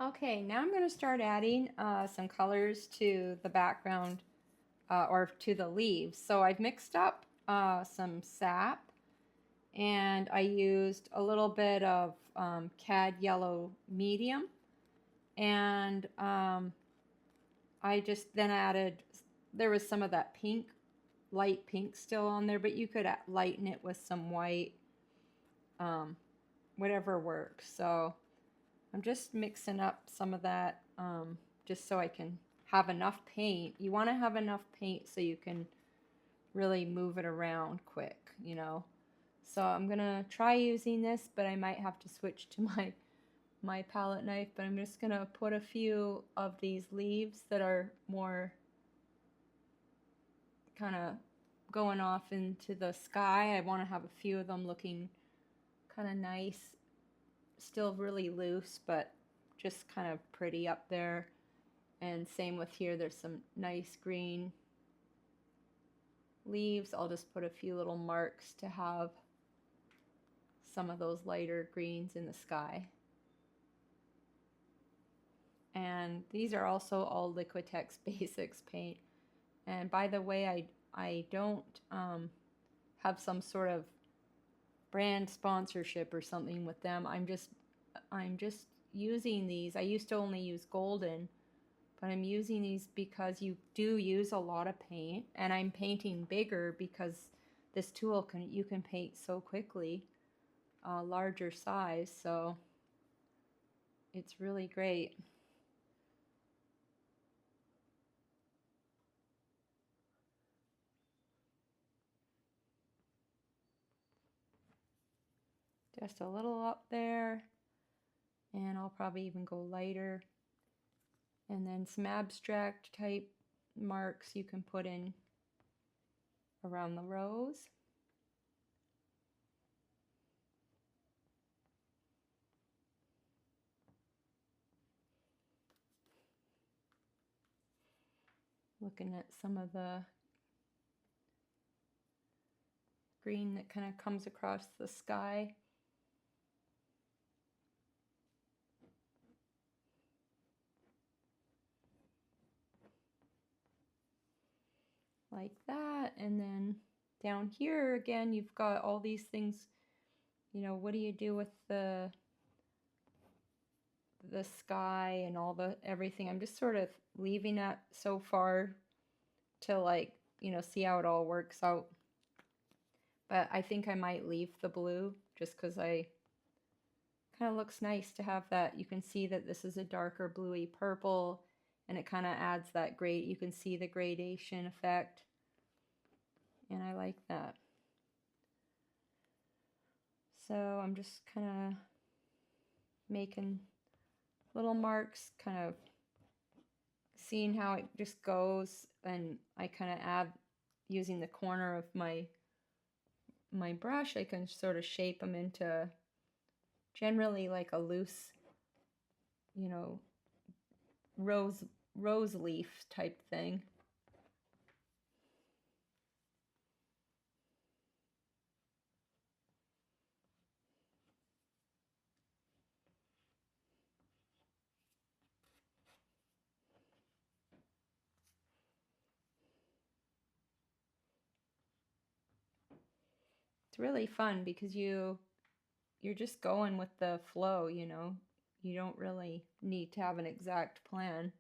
Okay, now I'm going to start adding some colors to the background or to the leaves. So I've mixed up some sap and I used a little bit of cad yellow medium and I just then added, there was some of that pink, light pink still on there, but you could lighten it with some white, um, whatever works. So I'm just mixing up some of that just so I can have enough paint. You want to have enough paint so you can really move it around quick, you know. So I'm gonna try using this, but I might have to switch to my palette knife. But I'm just gonna put a few of these leaves that are more kind of going off into the sky. I want to have a few of them looking kind of nice, still really loose, but just kind of pretty up there. And same with here, there's some nice green leaves. I'll just put a few little marks to have some of those lighter greens in the sky. And these are also all Liquitex Basics paint. And by the way, I don't have some sort of brand sponsorship or something with them. I'm just using these. I used to only use golden, but I'm using these because you do use a lot of paint, and I'm painting bigger because this tool you can paint so quickly, larger size, so it's really great. Just a little up there, and I'll probably even go lighter, and then some abstract type marks you can put in around the rose. Looking at some of the green that kind of comes across the sky. Like that. And then down here again, you've got all these things, you know, what do you do with the sky and all the everything? I'm just sort of leaving that so far to, like, you know, see how it all works out. But I think I might leave the blue just because I kind of looks nice to have that. You can see that this is a darker bluey purple, and it kind of adds that great, you can see the gradation effect, and I like that. So I'm just kind of making little marks, kind of seeing how it just goes, and I kind of add, using the corner of my brush, I can sort of shape them into generally like a loose, you know, rose leaf type thing. It's really fun because you're just going with the flow, you know. You don't really need to have an exact plan.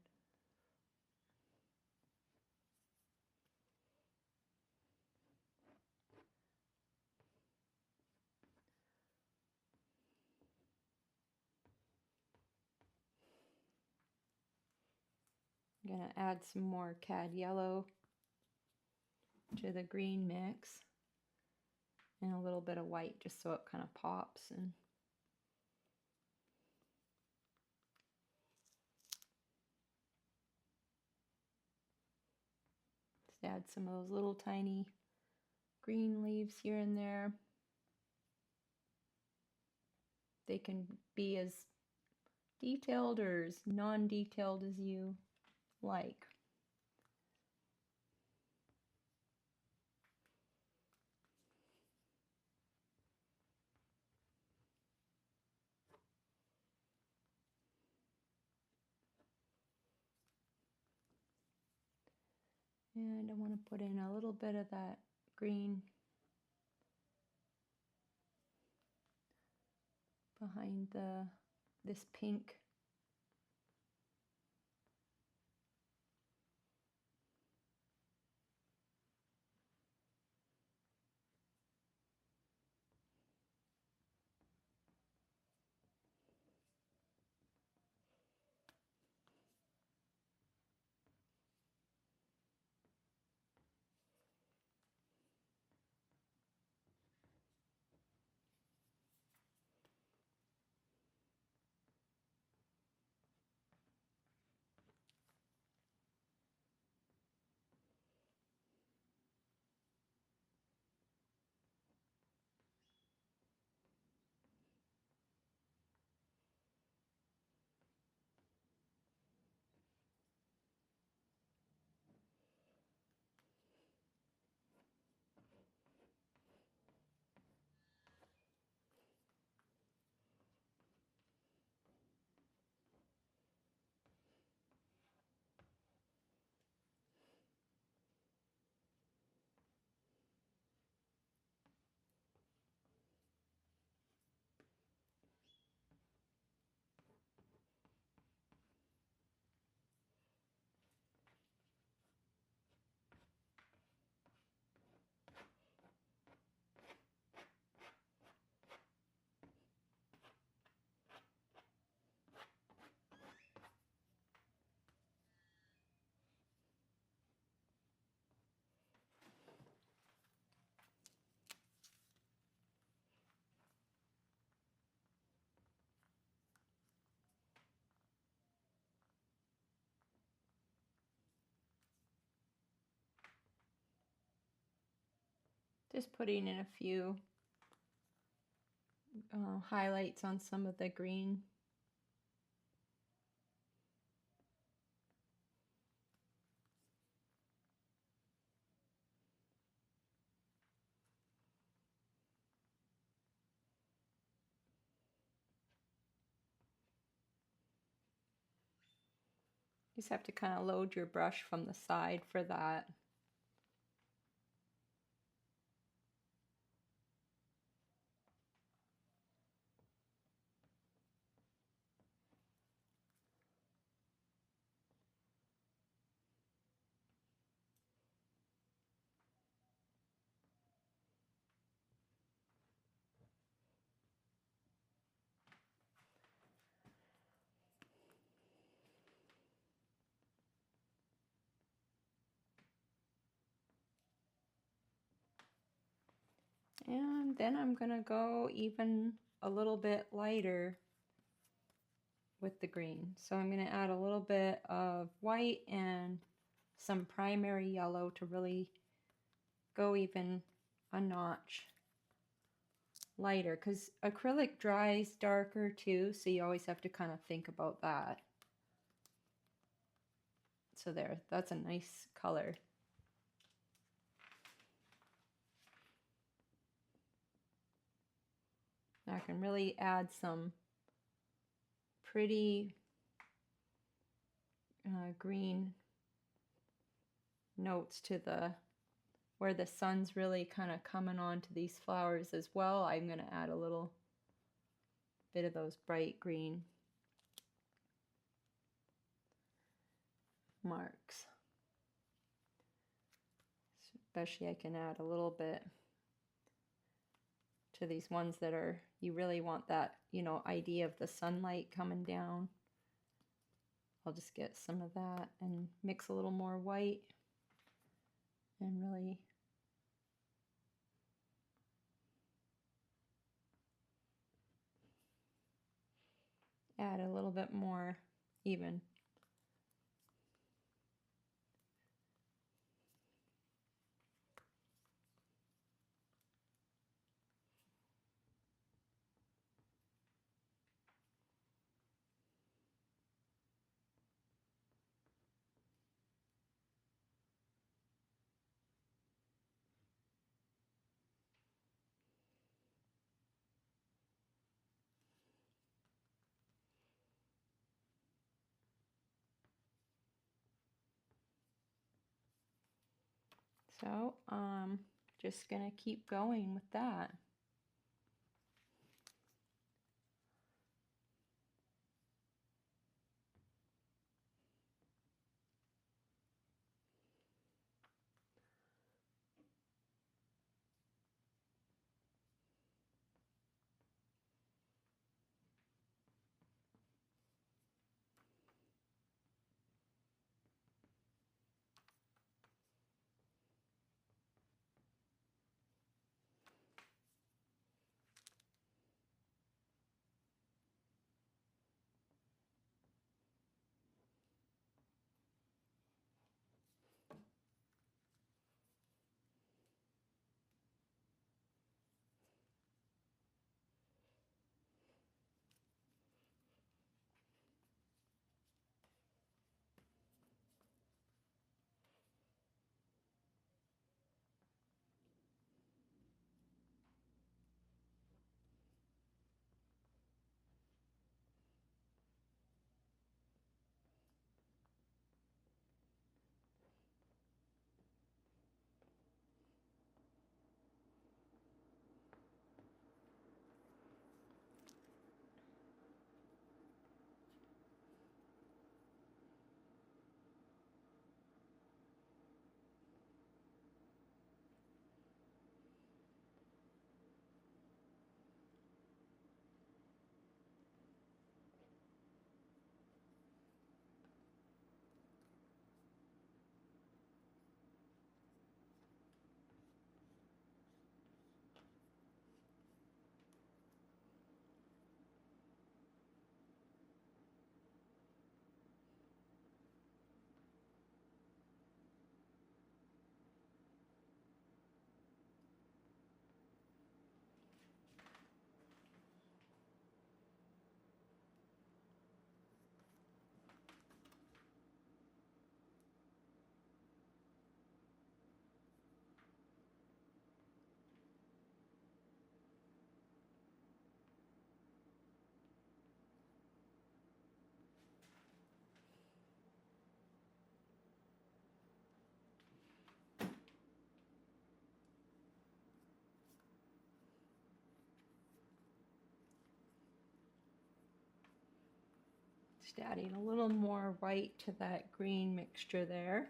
I'm gonna add some more cad yellow to the green mix and a little bit of white just so it kind of pops, and just add some of those little tiny green leaves here and there. They can be as detailed or as non-detailed as you like. And I want to put in a little bit of that green behind this pink. Just putting in a few highlights on some of the green. You just have to kind of load your brush from the side for that. And then I'm going to go even a little bit lighter with the green. So I'm going to add a little bit of white and some primary yellow to really go even a notch lighter, because acrylic dries darker too, so you always have to kind of think about that. So there, that's a nice color. Now I can really add some pretty green notes to where the sun's really kind of coming on to these flowers as well. I'm going to add a little bit of those bright green marks. Especially I can add a little bit to these ones that are, you really want that, you know, idea of the sunlight coming down. I'll just get some of that and mix a little more white and really add a little bit more even. So just gonna keep going with that. Just adding a little more white to that green mixture there.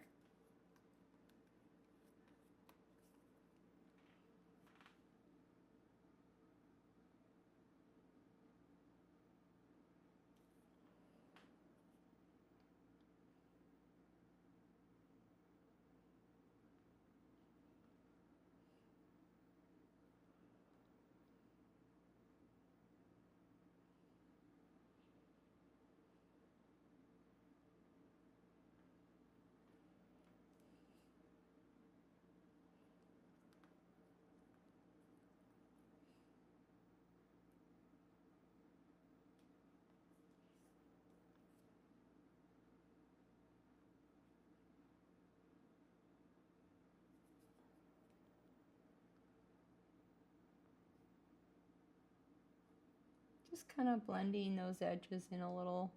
Just kind of blending those edges in a little.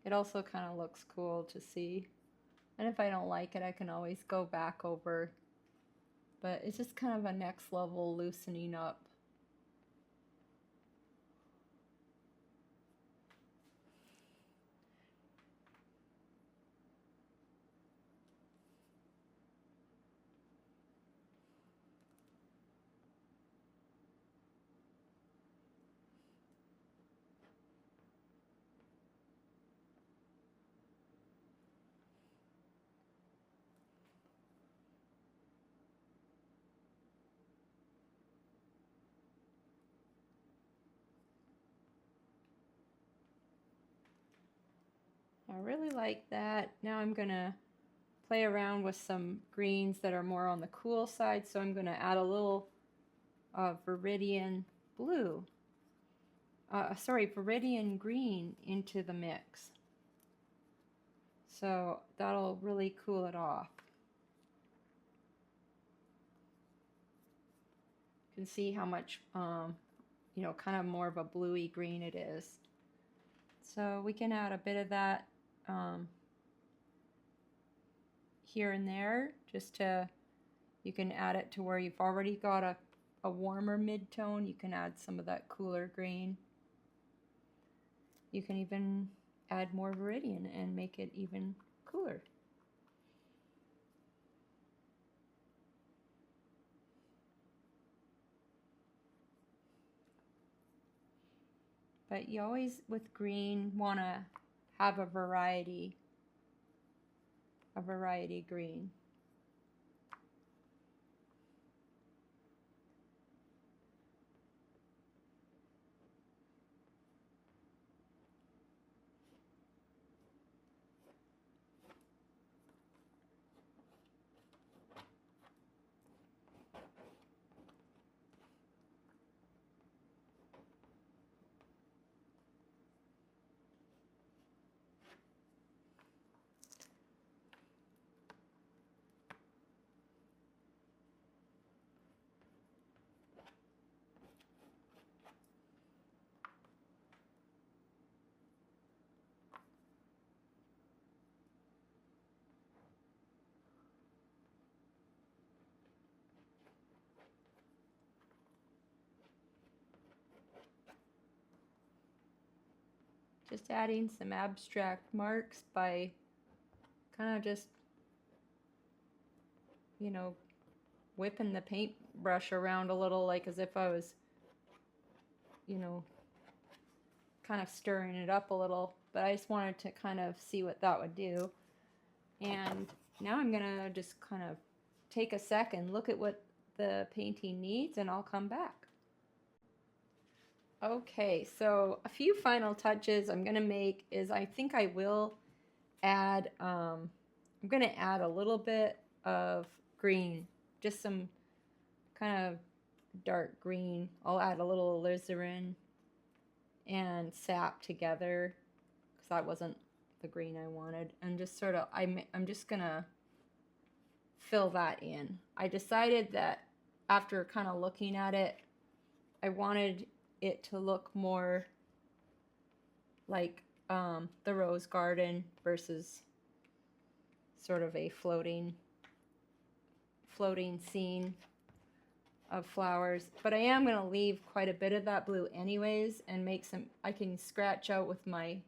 It also kind of looks cool to see. And if I don't like it, I can always go back over. But it's just kind of a next level loosening up. I really like that. Now I'm going to play around with some greens that are more on the cool side. So I'm going to add a little Viridian blue. Viridian green into the mix. So that'll really cool it off. You can see how much, kind of more of a bluey green it is. So we can add a bit of that here and there, just to, you can add it to where you've already got a warmer mid-tone. You can add some of that cooler green. You can even add more Viridian and make it even cooler. But you always, with green, want to have a variety green. Just adding some abstract marks by kind of just, you know, whipping the paintbrush around a little, like as if I was, you know, kind of stirring it up a little. But I just wanted to kind of see what that would do. And now I'm gonna just kind of take a second, look at what the painting needs, and I'll come back. Okay, so a few final touches I'm gonna make is I think I will add, I'm gonna add a little bit of green, just some kind of dark green. I'll add a little alizarin and sap together because that wasn't the green I wanted, and just sort of, I'm just gonna fill that in. I decided that after kind of looking at it, I wanted it to look more like the rose garden versus sort of a floating scene of flowers. But I am going to leave quite a bit of that blue anyways and make some, I can scratch out with my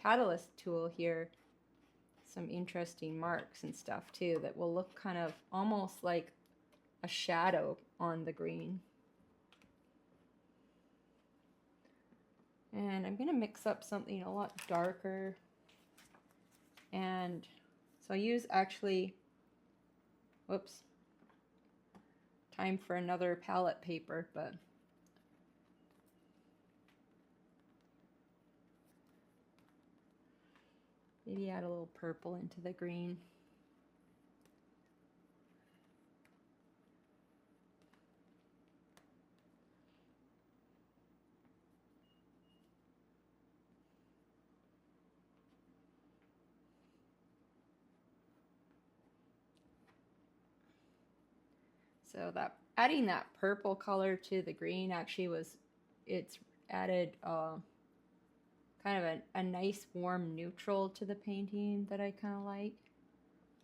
catalyst tool here some interesting marks and stuff too that will look kind of almost like a shadow on the green. And I'm going to mix up something a lot darker. And so I'll use actually, whoops, time for another palette paper, but maybe add a little purple into the green. So that adding that purple color to the green actually was, it's added kind of a nice warm neutral to the painting that I kind of like.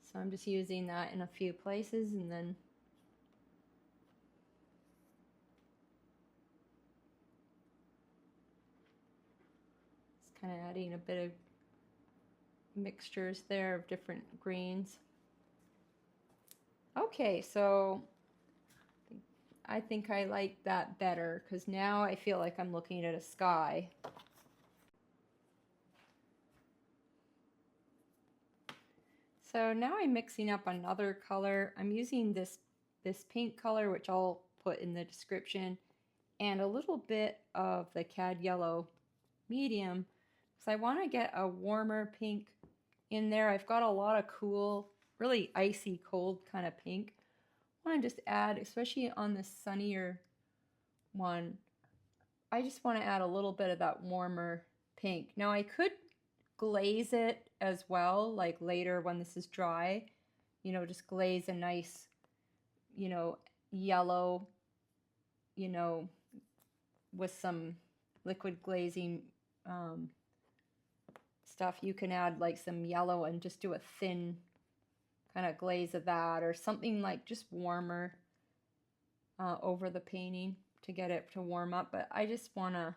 So I'm just using that in a few places, and then just kind of adding a bit of mixtures there of different greens. Okay, so I think I like that better because now I feel like I'm looking at a sky. So now I'm mixing up another color. I'm using this pink color, which I'll put in the description, and a little bit of the cad yellow medium because I want to get a warmer pink in there. I've got a lot of cool, really icy cold kind of pink. I want to just add, especially on the sunnier one, I just want to add a little bit of that warmer pink. Now I could glaze it as well, like later when this is dry, you know, just glaze a nice, you know, yellow, you know, with some liquid glazing stuff, you can add like some yellow and just do a thin kind of glaze of that, or something like just warmer over the painting to get it to warm up. But I just want to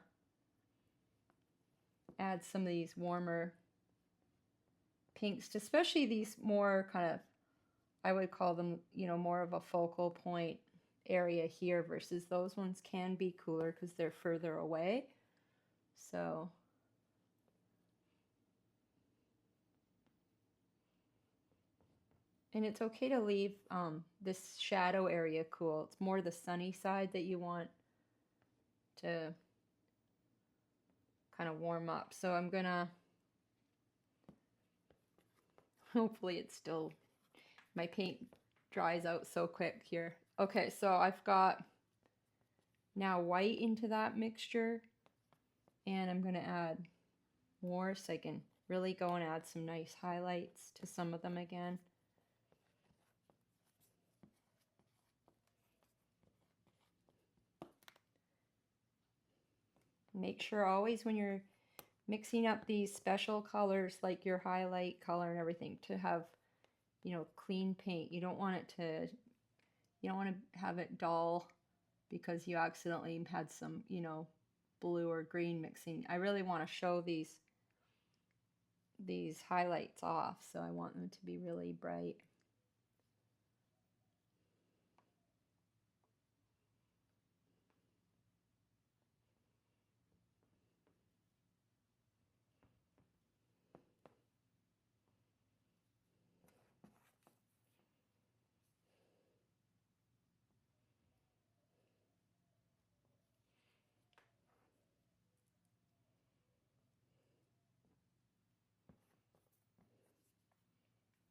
add some of these warmer pinks, especially these more kind of, I would call them, you know, more of a focal point area here, versus those ones can be cooler because they're further away. So and it's okay to leave this shadow area cool. It's more the sunny side that you want to kind of warm up. So I'm gonna, hopefully it's still, my paint dries out so quick here. Okay, so I've got now white into that mixture, and I'm gonna add more so I can really go and add some nice highlights to some of them again. Make sure always when you're mixing up these special colors, like your highlight color and everything, to have, you know, clean paint. You don't want it to, you don't want to have it dull because you accidentally had some, you know, blue or green mixing. I really want to show these highlights off, so I want them to be really bright.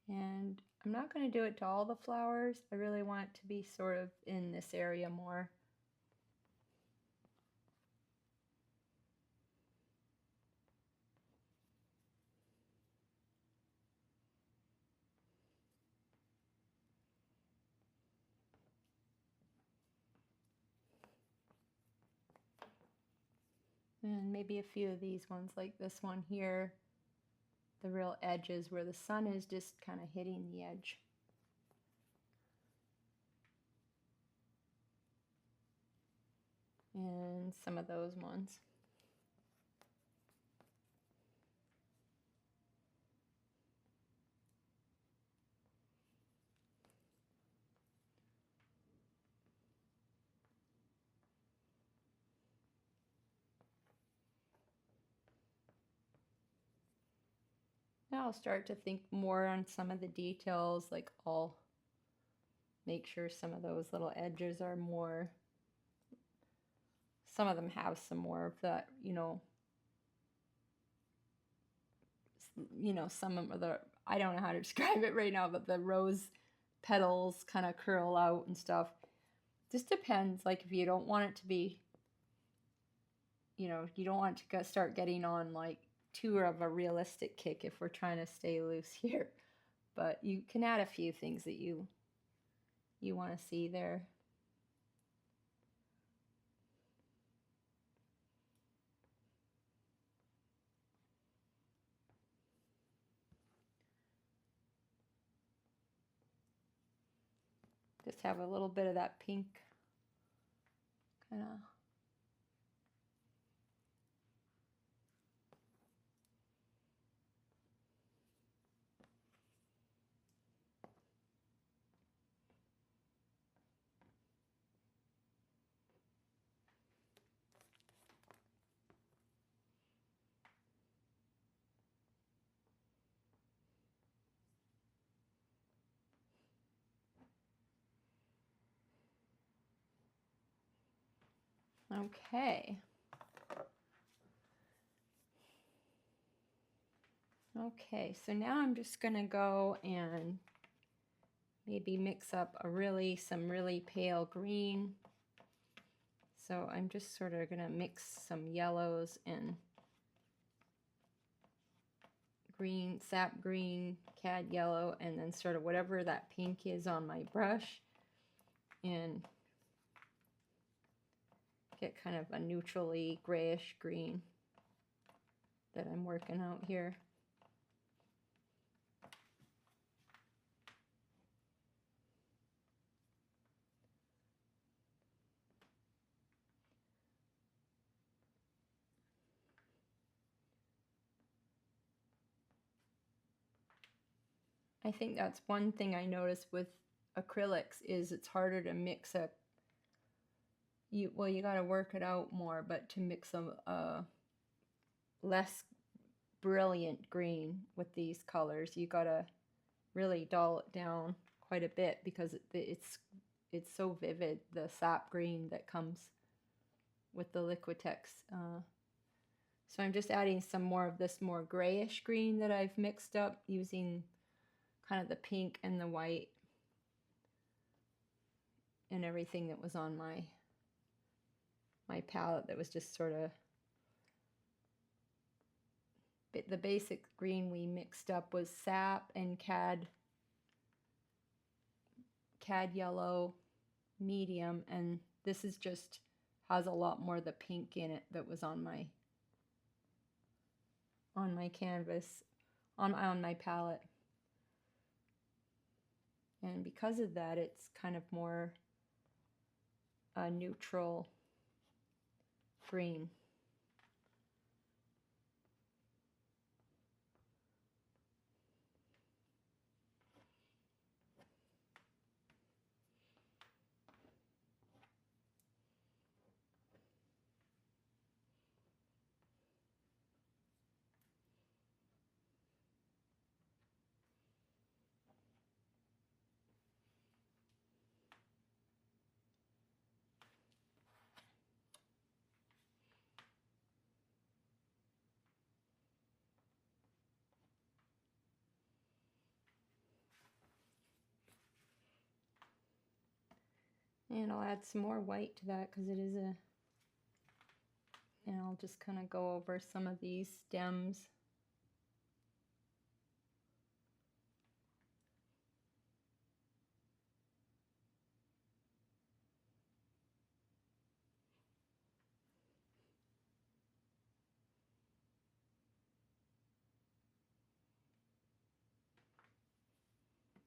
And I'm not going to do it to all the flowers. I really want it to be sort of in this area more. And maybe a few of these ones, like this one here, the real edges where the sun is just kind of hitting the edge. And some of those ones. Now I'll start to think more on some of the details, like I'll make sure some of those little edges are more, some of them have some more of that, you know, some of the, I don't know how to describe it right now, but the rose petals kind of curl out and stuff. Just depends, like if you don't want it to be, you know, you don't want to start getting on like too of a realistic kick if we're trying to stay loose here. But you can add a few things that you want to see there. Just have a little bit of that pink kind of. Okay. Okay, so now I'm just gonna go and maybe mix up some really pale green. So I'm just sort of gonna mix some yellows and green, sap green, cad yellow, and then sort of whatever that pink is on my brush, and get kind of a neutrally grayish green that I'm working out here. I think that's one thing I noticed with acrylics is it's harder to mix you got to work it out more, but to mix a less brilliant green with these colors, you got to really dull it down quite a bit because it's so vivid, the sap green that comes with the Liquitex. So I'm just adding some more of this more grayish green that I've mixed up using kind of the pink and the white and everything that was on my palette that was just sort of the basic green we mixed up was sap and cad yellow medium, and this is just has a lot more of the pink in it that was on my canvas, on my palette. And because of that, it's kind of more a neutral green. And I'll add some more white to that because it is and I'll just kind of go over some of these stems.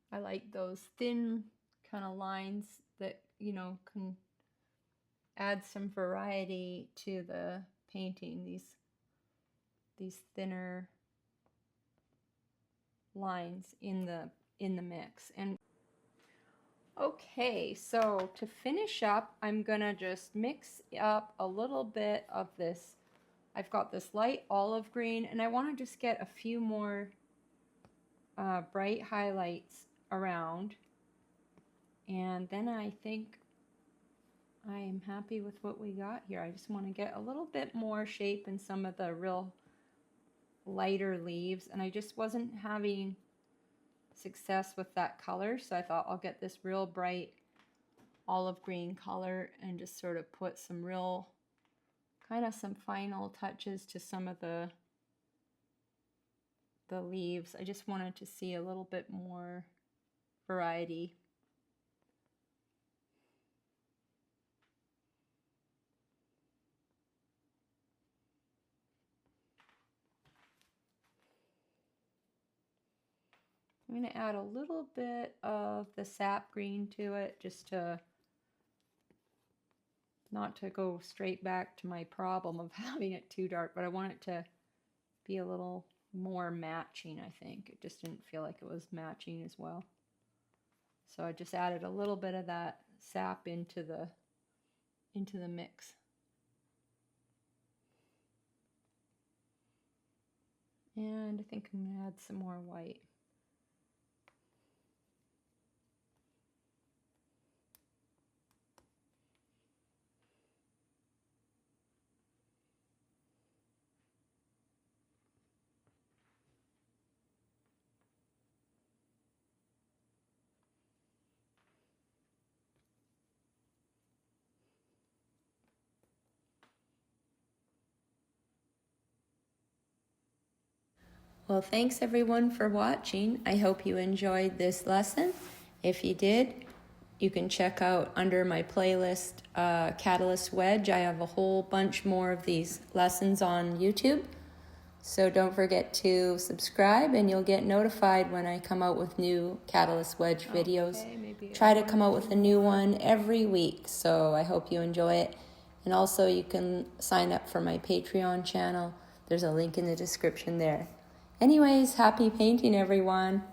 I like those thin kind of lines that, you know, can add some variety to the painting, these thinner lines in the mix. And okay, so to finish up, I'm gonna just mix up a little bit of this. I've got this light olive green, and I want to just get a few more bright highlights around, and then I think I am happy with what we got here. I just want to get a little bit more shape in some of the real lighter leaves, and I just wasn't having success with that color, so I thought I'll get this real bright olive green color and just sort of put some real kind of some final touches to some of the leaves. I just wanted to see a little bit more variety. I'm going to add a little bit of the sap green to it, just to not to go straight back to my problem of having it too dark, but I want it to be a little more matching. I think it just didn't feel like it was matching as well, so I just added a little bit of that sap into the mix. And I think I'm going to add some more white. Well, thanks everyone for watching. I hope you enjoyed this lesson. If you did, you can check out under my playlist, Catalyst Wedge. I have a whole bunch more of these lessons on YouTube. So don't forget to subscribe and you'll get notified when I come out with new Catalyst Wedge videos. Try to come out with a new one every week. So I hope you enjoy it. And also you can sign up for my Patreon channel. There's a link in the description there. Anyways, happy painting, everyone.